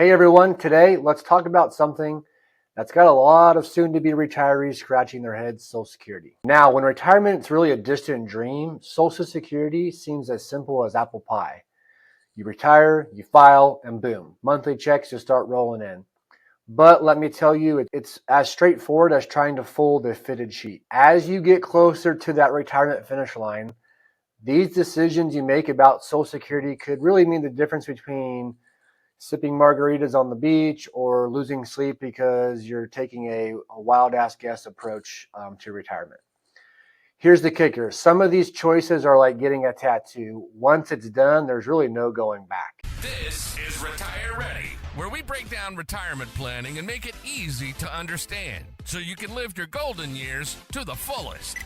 Hey everyone, today let's talk about something that's got a lot of soon-to-be retirees scratching their heads: Social Security. Now, when retirement is really a distant dream, Social Security seems as simple as apple pie. You retire, you file, and boom, monthly checks just start rolling in. But let me tell you, it's as straightforward as trying to fold a fitted sheet. As you get closer to that retirement finish line, these decisions you make about Social Security could really mean the difference between sipping margaritas on the beach or losing sleep because you're taking a wild ass guess approach to retirement. Here's the kicker: some of these choices are like getting a tattoo. Once it's done, there's really no going back. This is Retire Ready, where we break down retirement planning and make it easy to understand so you can live your golden years to the fullest.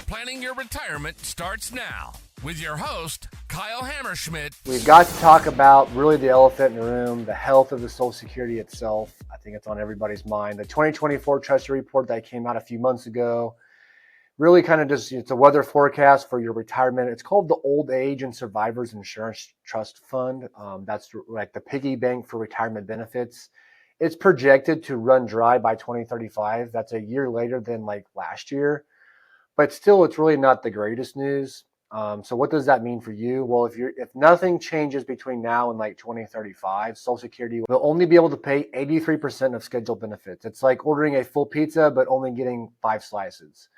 Planning your retirement starts now with your host, Kyle Hammerschmidt. We've got to talk about really the elephant in the room, the health of the Social Security itself. I think it's on everybody's mind. The 2024 Treasury report that came out a few months ago really kind of just, it's a weather forecast for your retirement. It's called the Old Age and Survivors Insurance Trust Fund. That's like the piggy bank for retirement benefits. It's projected to run dry by 2035. That's a year later than like last year, but still, it's really not the greatest news. So what does that mean for you? Well, if nothing changes between now and like 2035, Social Security will only be able to pay 83% of scheduled benefits. It's like ordering a full pizza, but only getting 5 slices.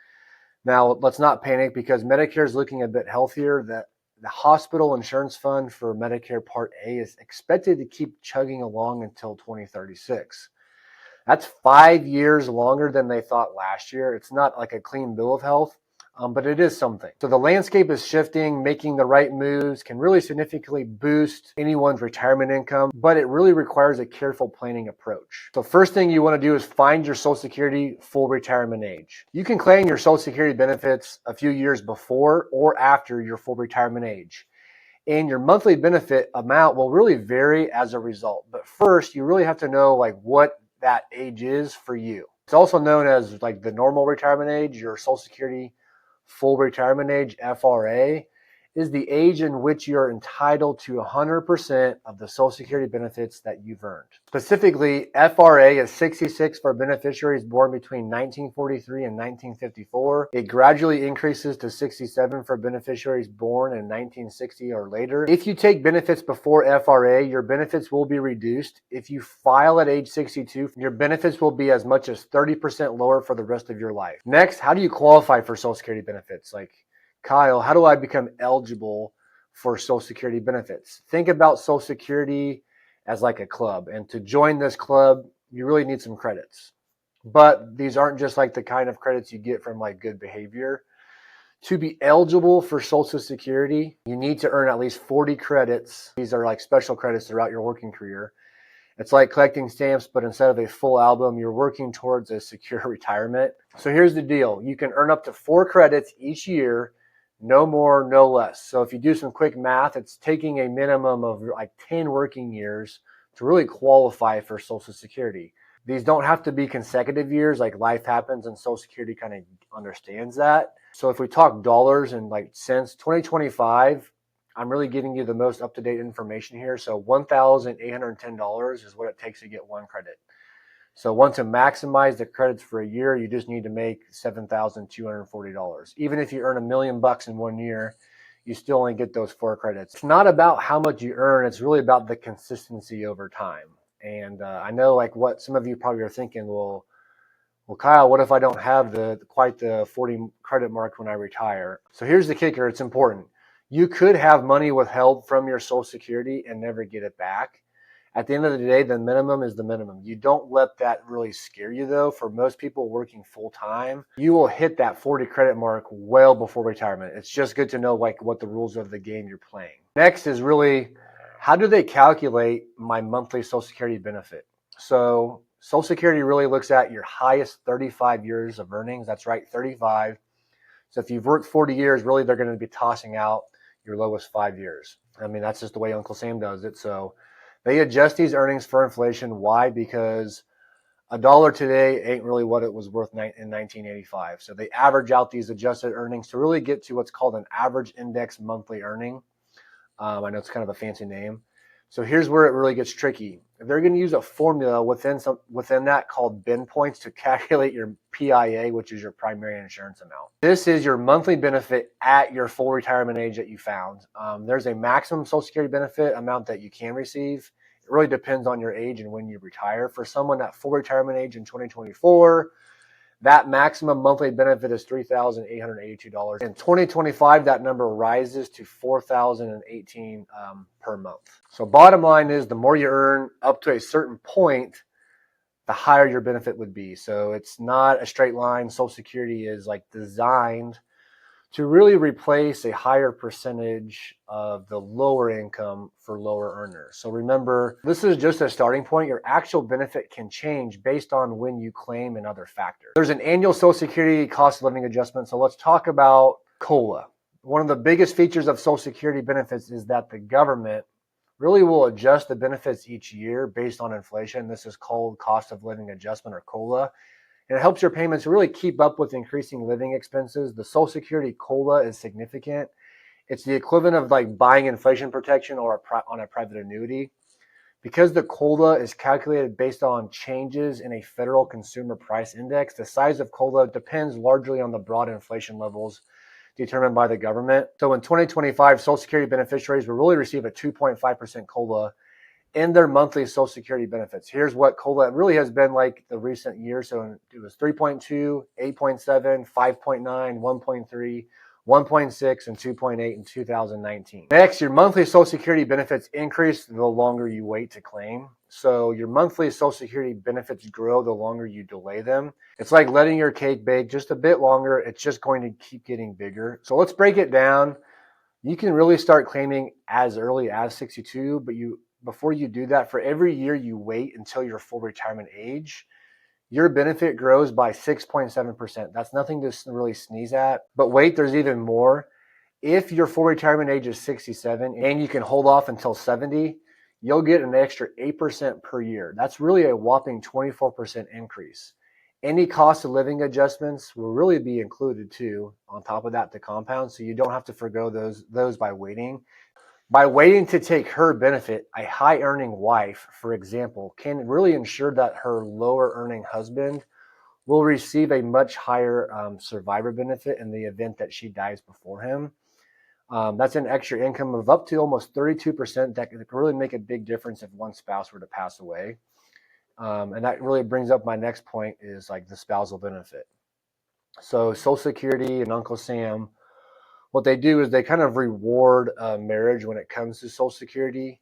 Now, let's not panic because Medicare is looking a bit healthier. The hospital insurance fund for Medicare Part A is expected to keep chugging along until 2036. That's 5 years longer than they thought last year. It's not like a clean bill of health, but it is something. So the landscape is shifting. Making the right moves can really significantly boost anyone's retirement income, but it really requires a careful planning approach. So first thing you want to do is find your Social Security full retirement age. You can claim your Social Security benefits a few years before or after your full retirement age, and your monthly benefit amount will really vary as a result. But first, you really have to know like what that age is for you. It's also known as like the normal retirement age. Your Social Security full retirement age, FRA, is the age in which you're entitled to 100% of the Social Security benefits that you've earned. Specifically, FRA is 66 for beneficiaries born between 1943 and 1954. It gradually increases to 67 for beneficiaries born in 1960 or later. If you take benefits before FRA, your benefits will be reduced. If you file at age 62, your benefits will be as much as 30% lower for the rest of your life. Next, how do you qualify for Social Security benefits? Like, Kyle, how do I become eligible for Social Security benefits? Think about Social Security as like a club. And to join this club, you really need some credits. But these aren't just like the kind of credits you get from like good behavior. To be eligible for Social Security, you need to earn at least 40 credits. These are like special credits throughout your working career. It's like collecting stamps, but instead of a full album, you're working towards a secure retirement. So here's the deal. You can earn up to 4 credits each year. No more, no less. So if you do some quick math, it's taking a minimum of like 10 working years to really qualify for Social Security. These don't have to be consecutive years, like life happens, and Social Security kind of understands that. So if we talk dollars and like cents, 2025, I'm really giving you the most up-to-date information here. So $1,810 is what it takes to get 1 credit. So to maximize the credits for a year, you just need to make $7,240. Even if you earn $1 million in 1 year, you still only get those 4 credits. It's not about how much you earn. It's really about the consistency over time. And I know like what some of you probably are thinking, well, Kyle, what if I don't have quite the 40 credit mark when I retire? So here's the kicker. It's important. You could have money withheld from your Social Security and never get it back. At the end of the day, the minimum is the minimum. You don't let that really scare you, though. For most people working full time, you will hit that 40 credit mark well before retirement. It's just good to know like what the rules of the game you're playing. Next is really, how do they calculate my monthly Social Security benefit? So Social Security really looks at your highest 35 years of earnings. That's right, 35. So if you've worked 40 years, really they're going to be tossing out your lowest 5 years. I mean, that's just the way Uncle Sam does it. So they adjust these earnings for inflation. Why? Because $1 today ain't really what it was worth in 1985. So they average out these adjusted earnings to really get to what's called an average index monthly earning. I know it's kind of a fancy name. So here's where it really gets tricky. they're going to use a formula within that called bin points to calculate your PIA, which is your primary insurance amount. This is your monthly benefit at your full retirement age that you found. There's a maximum Social Security benefit amount that you can receive. It really depends on your age and when you retire. For someone at full retirement age in 2024, that maximum monthly benefit is $3,882. In 2025, that number rises to $4,018 per month. So bottom line is, the more you earn up to a certain point, the higher your benefit would be. So it's not a straight line. Social Security is like designed to really replace a higher percentage of the lower income for lower earners. So remember, this is just a starting point. Your actual benefit can change based on when you claim and other factors. There's an annual Social Security cost of living adjustment. So let's talk about COLA. One of the biggest features of Social Security benefits is that the government really will adjust the benefits each year based on inflation. This is called cost of living adjustment, or COLA. And it helps your payments really keep up with increasing living expenses. The Social Security COLA is significant. It's the equivalent of like buying inflation protection or on a private annuity. Because the COLA is calculated based on changes in a federal consumer price index, the size of COLA depends largely on the broad inflation levels determined by the government. So in 2025, Social Security beneficiaries will really receive a 2.5% COLA in their monthly Social Security benefits. Here's what COLA really has been like the recent years. So it was 3.2, 8.7, 5.9, 1.3, 1.6, and 2.8 in 2019. Next, your monthly Social Security benefits increase the longer you wait to claim. So your monthly Social Security benefits grow the longer you delay them. It's like letting your cake bake just a bit longer. It's just going to keep getting bigger. So let's break it down. You can really start claiming as early as 62, but before you do that, for every year you wait until your full retirement age, your benefit grows by 6.7%. That's nothing to really sneeze at. But wait, there's even more. If your full retirement age is 67 and you can hold off until 70, you'll get an extra 8% per year. That's really a whopping 24% increase. Any cost of living adjustments will really be included too, on top of that to compound, so you don't have to forgo those by waiting. By waiting to take her benefit, a high-earning wife, for example, can really ensure that her lower-earning husband will receive a much higher survivor benefit in the event that she dies before him. That's an extra income of up to almost 32% that could really make a big difference if one spouse were to pass away. And that really brings up my next point, is like the spousal benefit. So Social Security and Uncle Sam, what they do is they kind of reward marriage when it comes to Social Security.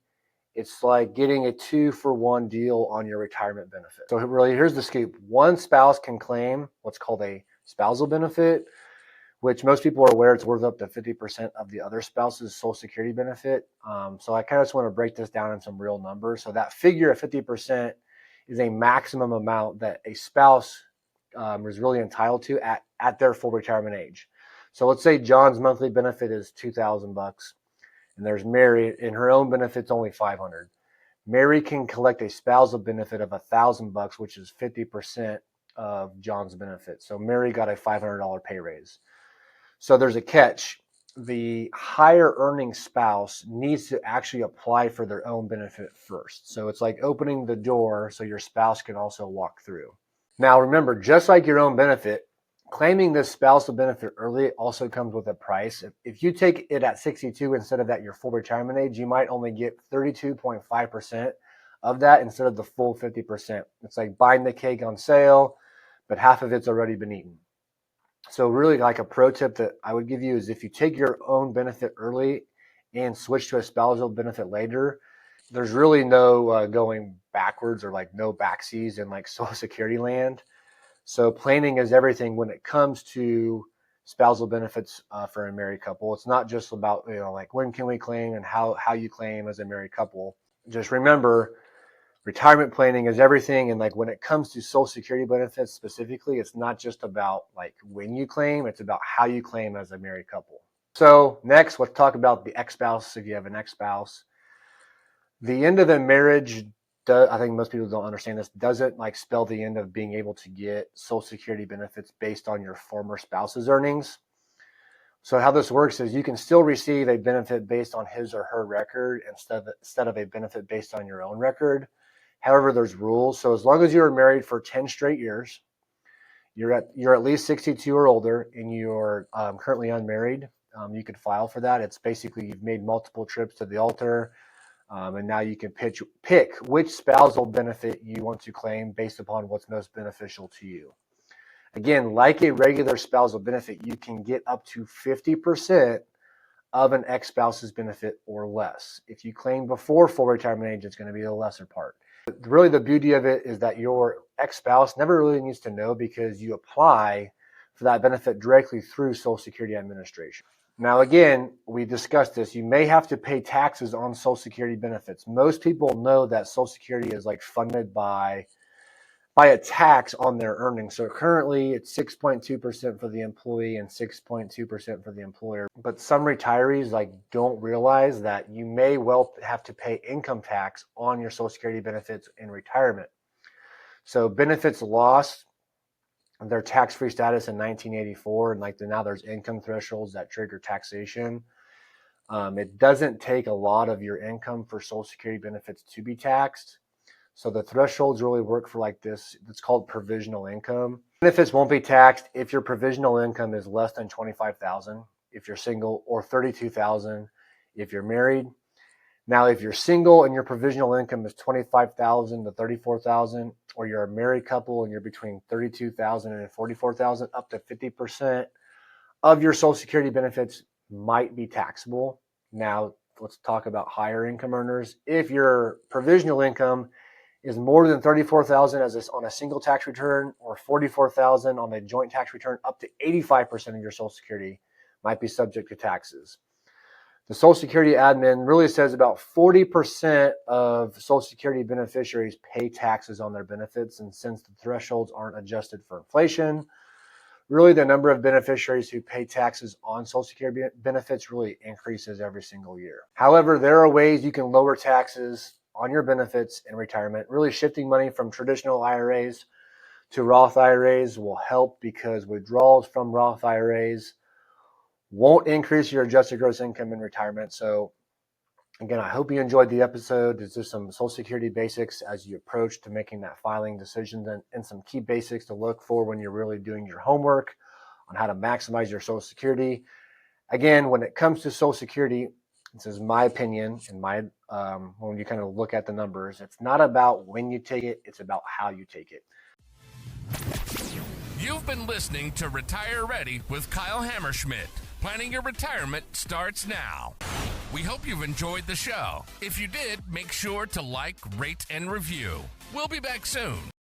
It's like getting a 2-for-1 deal on your retirement benefit. So really, here's the scoop. One spouse can claim what's called a spousal benefit, which most people are aware it's worth up to 50% of the other spouse's Social Security benefit. So I kind of just want to break this down in some real numbers. So that figure of 50% is a maximum amount that a spouse is really entitled to at their full retirement age. So let's say John's monthly benefit is $2,000, and there's Mary, and her own benefit's only $500. Mary can collect a spousal benefit of $1,000, which is 50% of John's benefit. So Mary got a $500 pay raise. So there's a catch. The higher earning spouse needs to actually apply for their own benefit first. So it's like opening the door so your spouse can also walk through. Now remember, just like your own benefit, claiming this spousal benefit early also comes with a price. If you take it at 62 instead of at your full retirement age, you might only get 32.5% of that instead of the full 50%. It's like buying the cake on sale, but half of it's already been eaten. So really, like a pro tip that I would give you is, if you take your own benefit early and switch to a spousal benefit later, there's really no going backwards, or like no backseas in like Social Security land. So planning is everything when it comes to spousal benefits for a married couple. It's not just about, like when can we claim and how you claim as a married couple. Just remember, retirement planning is everything. And like when it comes to Social Security benefits specifically, it's not just about like when you claim, it's about how you claim as a married couple. So next, let's talk about the ex-spouse. If you have an ex-spouse, the end of the marriage, I think most people don't understand this, doesn't like spell the end of being able to get Social Security benefits based on your former spouse's earnings. So how this works is you can still receive a benefit based on his or her record instead of a benefit based on your own record. However, there's rules. So as long as you were married for 10 straight years, you're at least 62 or older, and you're currently unmarried, you could file for that. It's basically you've made multiple trips to the altar, and now you can pick which spousal benefit you want to claim based upon what's most beneficial to you. Again, like a regular spousal benefit, you can get up to 50% of an ex-spouse's benefit or less. If you claim before full retirement age, it's going to be the lesser part. But really, the beauty of it is that your ex-spouse never really needs to know, because you apply for that benefit directly through Social Security Administration. Now, again, we discussed this. You may have to pay taxes on Social Security benefits. Most people know that Social Security is like funded by a tax on their earnings. So currently it's 6.2% for the employee and 6.2% for the employer. But some retirees don't realize that you may well have to pay income tax on your Social Security benefits in retirement. So benefits lost their tax-free status in 1984, and now there's income thresholds that trigger taxation. It doesn't take a lot of your income for Social Security benefits to be taxed. So the thresholds really work for this. It's called provisional income. Benefits won't be taxed if your provisional income is less than $25,000 if you're single, or $32,000 if you're married. Now, if you're single and your provisional income is $25,000 to $34,000, or you're a married couple and you're between $32,000 and $44,000, up to 50% of your Social Security benefits might be taxable. Now, let's talk about higher income earners. If your provisional income is more than $34,000 on a single tax return, or $44,000 on a joint tax return, up to 85% of your Social Security might be subject to taxes. The Social Security admin really says about 40% of Social Security beneficiaries pay taxes on their benefits, and since the thresholds aren't adjusted for inflation, really the number of beneficiaries who pay taxes on Social Security benefits really increases every single year. However, there are ways you can lower taxes on your benefits in retirement. Really, shifting money from traditional IRAs to Roth IRAs will help, because withdrawals from Roth IRAs won't increase your adjusted gross income in retirement. So again, I hope you enjoyed the episode. There's just some Social Security basics as you approach to making that filing decision, and some key basics to look for when you're really doing your homework on how to maximize your Social Security. Again, when it comes to Social Security, this is my opinion, and when you kind of look at the numbers, it's not about when you take it, it's about how you take it. You've been listening to Retire Ready with Kyle Hammerschmidt. Planning your retirement starts now. We hope you've enjoyed the show. If you did, make sure to like, rate, and review. We'll be back soon.